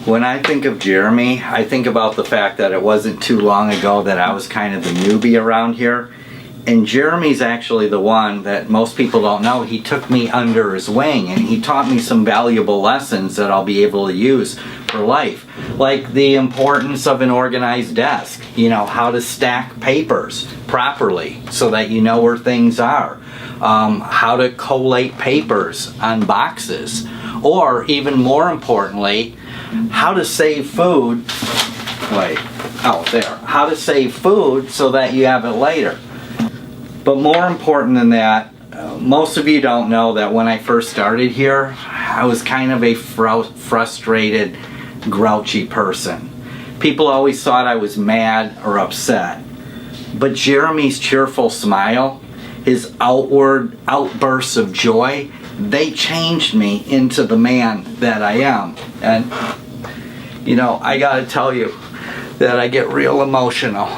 When I think of Jeremy, I think about the fact that it wasn't too long ago that I was kind of the newbie around here. And Jeremy's actually the one that most people don't know. He took me under his wing and he taught me some valuable lessons that I'll be able to use for life. Like the importance of an organized desk. You know, how to stack papers properly so that you know where things are. How to collate papers on boxes. Or even more importantly, how to save food. How to save food so that you have it later. But more important than that, most of you don't know that when I first started here, I was kind of a frustrated, grouchy person. People always thought I was mad or upset. But Jeremy's cheerful smile, his outward outbursts of joy, they changed me into the man that I am. And, you know, I gotta tell you that I get real emotional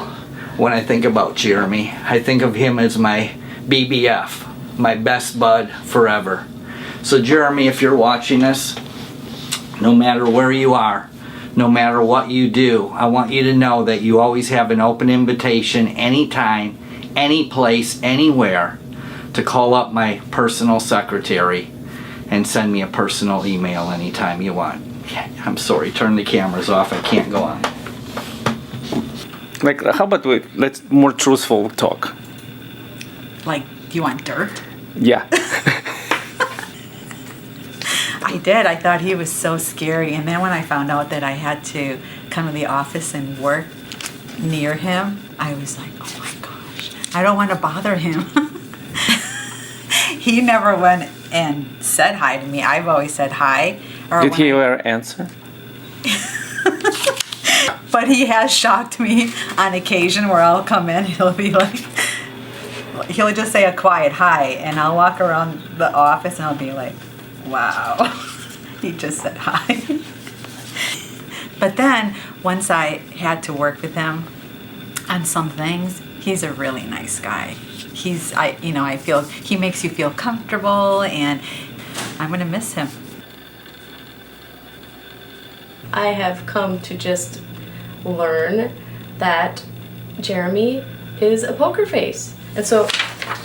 when I think about Jeremy. I think of him as my BBF, my best bud forever. So Jeremy, if you're watching this, no matter where you are, no matter what you do, I want you to know that you always have an open invitation anytime, any place, anywhere to call up my personal secretary and send me a personal email anytime you want. I'm sorry, turn the cameras off. I can't go on. Like, how about let's more truthful talk. Like, do you want dirt? Yeah. I did. I thought he was so scary. And then when I found out that I had to come to the office and work near him, I was like, oh my gosh, I don't want to bother him. He never went and said hi to me. I've always said hi. Did he ever answer? But he has shocked me on occasion where I'll come in, he'll be like, he'll just say a quiet hi, and I'll walk around the office and I'll be like, wow, he just said hi. But then once I had to work with him on some things, he's a really nice guy. I feel he makes you feel comfortable, and I'm gonna miss him. I have come to just learn that Jeremy is a poker face. And so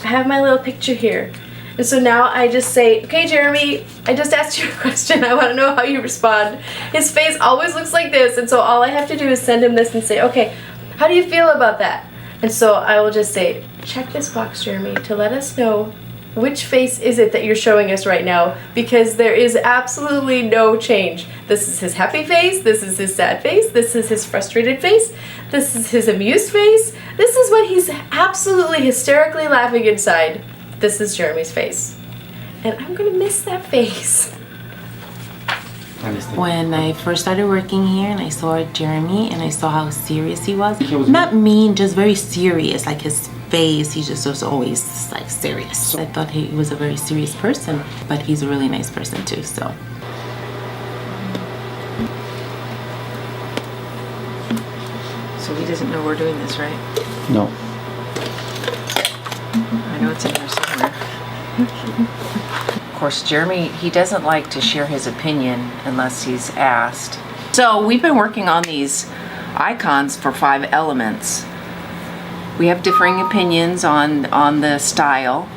I have my little picture here. And so now I just say, okay, Jeremy, I just asked you a question. I want to know how you respond. His face always looks like this. And so all I have to do is send him this and say, okay, how do you feel about that? And so I will just say, check this box, Jeremy, to let us know which face is it that you're showing us right now, because there is absolutely no change. This is his happy face, this is his sad face, this is his frustrated face, this is his amused face, this is when he's absolutely hysterically laughing inside. This is Jeremy's face. And I'm gonna miss that face. When I first started working here and I saw Jeremy and I saw how serious he was, not mean, just very serious, like his face, he just was always like serious. I thought he was a very serious person, but he's a really nice person too, so. So he doesn't know we're doing this, right? No. I know it's in there somewhere. Of course, Jeremy, he doesn't like to share his opinion unless he's asked. So we've been working on these icons for 5 elements. We have differing opinions on the style.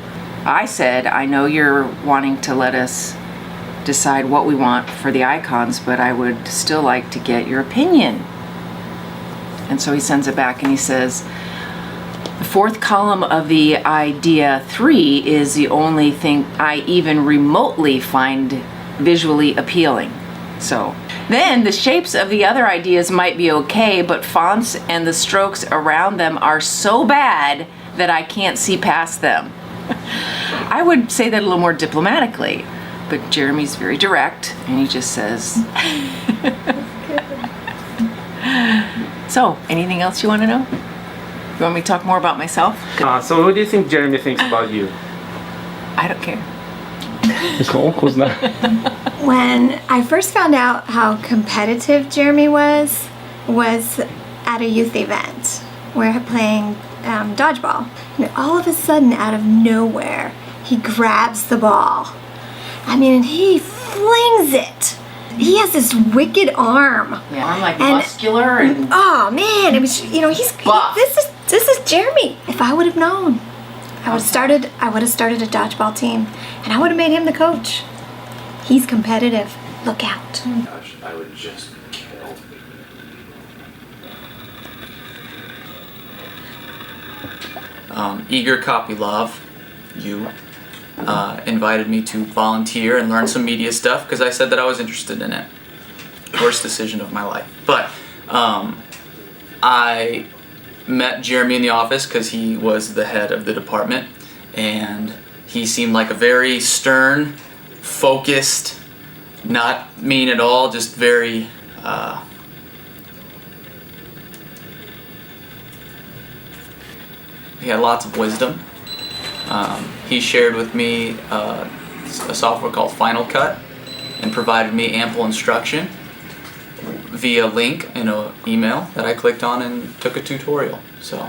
I said, I know you're wanting to let us decide what we want for the icons, but I would still like to get your opinion. And so he sends it back and he says, the 4th column of the idea 3 is the only thing I even remotely find visually appealing. So then the shapes of the other ideas might be okay, but fonts and the strokes around them are so bad that I can't see past them. I would say that a little more diplomatically, but Jeremy's very direct and he just says, so anything else you want to know? You want me to talk more about myself? So what do you think Jeremy thinks about you? I don't care. When I first found out how competitive Jeremy was at a youth event. We're playing dodgeball. And all of a sudden, out of nowhere, he grabs the ball. I mean, and he flings it he has this wicked arm. Yeah, I'm like And- muscular and Oh man, it was Buff. this is Jeremy. If I would have known, I would have started a dodgeball team, and I would have made him the coach. He's competitive. Look out. Gosh, I would just kill. Eager Copylove, you invited me to volunteer and learn some media stuff because I said that I was interested in it. Worst decision of my life. But I met Jeremy in the office because he was the head of the department, and he seemed like a very stern, focused, not mean at all, just very he had lots of wisdom. He shared with me a software called Final Cut and provided me ample instruction via link in an email that I clicked on and took a tutorial. So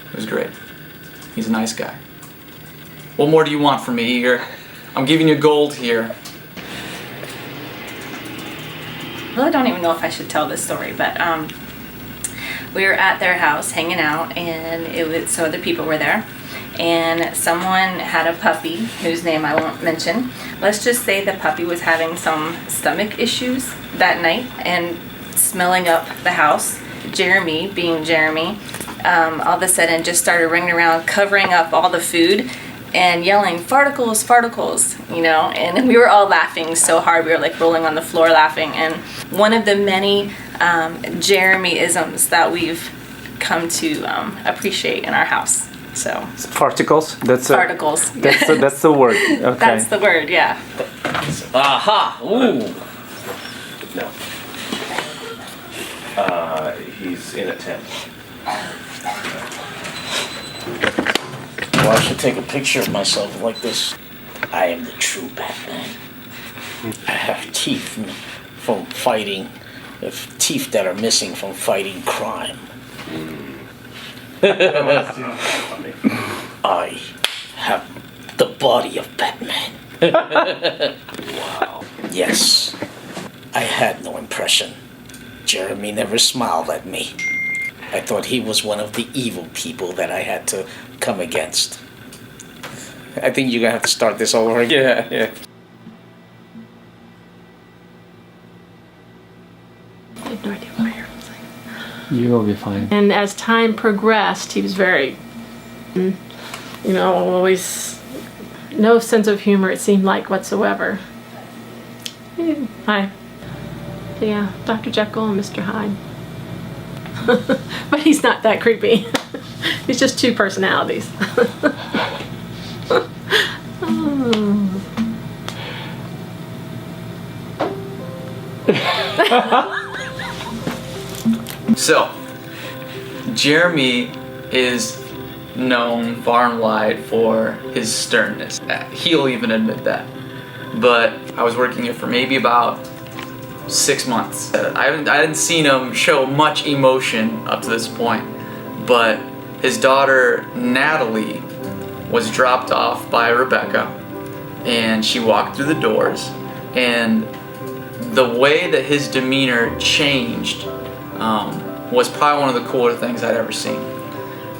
it was great. He's a nice guy. What more do you want from me, Eager? I'm giving you gold here. I really don't even know if I should tell this story, but we were at their house hanging out, and so other people were there, and someone had a puppy whose name I won't mention. Let's just say the puppy was having some stomach issues that night and smelling up the house. Jeremy, being Jeremy, all of a sudden just started running around covering up all the food and yelling, "Farticles, farticles," you know, and we were all laughing so hard. We were like rolling on the floor laughing. And one of the many Jeremy-isms that we've come to appreciate in our house. So Particles. That's farticles. That's the word. Okay. That's the word. Yeah. Aha! Ooh! No. He's in a tent. Well, I should take a picture of myself like this. I am the true Batman. I have teeth from fighting, teeth that are missing from fighting crime. I have the body of Batman. Wow. Yes. I had no impression. Jeremy never smiled at me. I thought he was one of the evil people that I had to come against. I think you're gonna have to start this over again. Yeah. I have no idea what I heard. You will be fine. And as time progressed, he was very, always no sense of humor, it seemed like, whatsoever. Hi. Yeah, Dr. Jekyll and Mr. Hyde. But he's not that creepy. He's just two personalities. So, Jeremy is known far and wide for his sternness. He'll even admit that. But I was working here for maybe about 6 months. I hadn't seen him show much emotion up to this point, but his daughter Natalie was dropped off by Rebecca, and she walked through the doors, and the way that his demeanor changed was probably one of the cooler things I'd ever seen,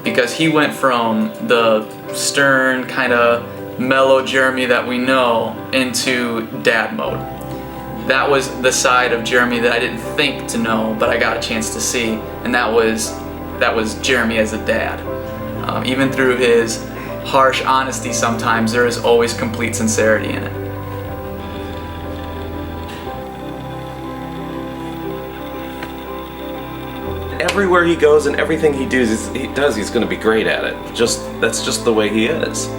because he went from the stern kind of mellow Jeremy that we know into dad mode. That was the side of Jeremy that I didn't think to know, but I got a chance to see, and that was Jeremy as a dad. Even through his harsh honesty sometimes, there is always complete sincerity in it. Everywhere he goes and everything he does, he's going to be great at it. That's just the way he is.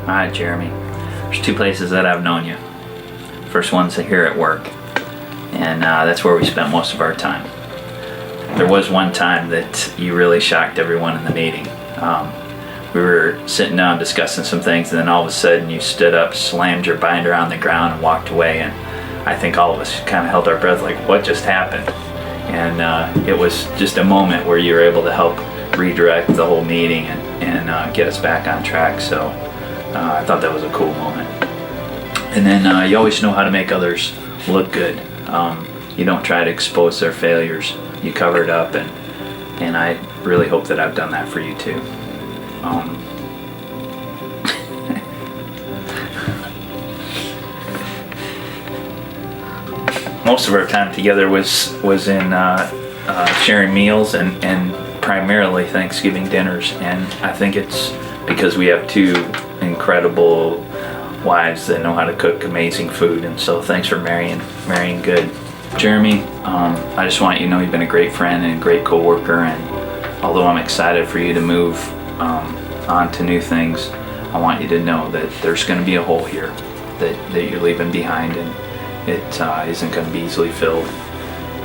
Alright, Jeremy. There's two places that I've known you. First one's here at work, and that's where we spent most of our time. There was one time that you really shocked everyone in the meeting. We were sitting down discussing some things, and then all of a sudden you stood up, slammed your binder on the ground, and walked away. And I think all of us kind of held our breath like, what just happened? And it was just a moment where you were able to help redirect the whole meeting and get us back on track. So I thought that was a cool moment. And then you always know how to make others look good. You don't try to expose their failures. You cover it up, and I really hope that I've done that for you too. Most of our time together was in sharing meals and primarily Thanksgiving dinners, and I think it's because we have two incredible wives that know how to cook amazing food, and so thanks for marrying good. Jeremy, I just want you to know you've been a great friend and a great coworker, and although I'm excited for you to move on to new things, I want you to know that there's going to be a hole here that you're leaving behind, and it isn't going to be easily filled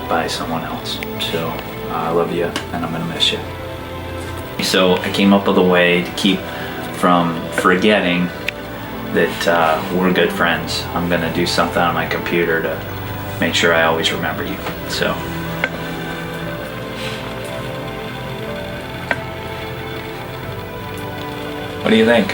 by someone else. So I love you, and I'm going to miss you. So I came up with a way to keep from forgetting that we're good friends. I'm going to do something on my computer to make sure I always remember you. So what do you think?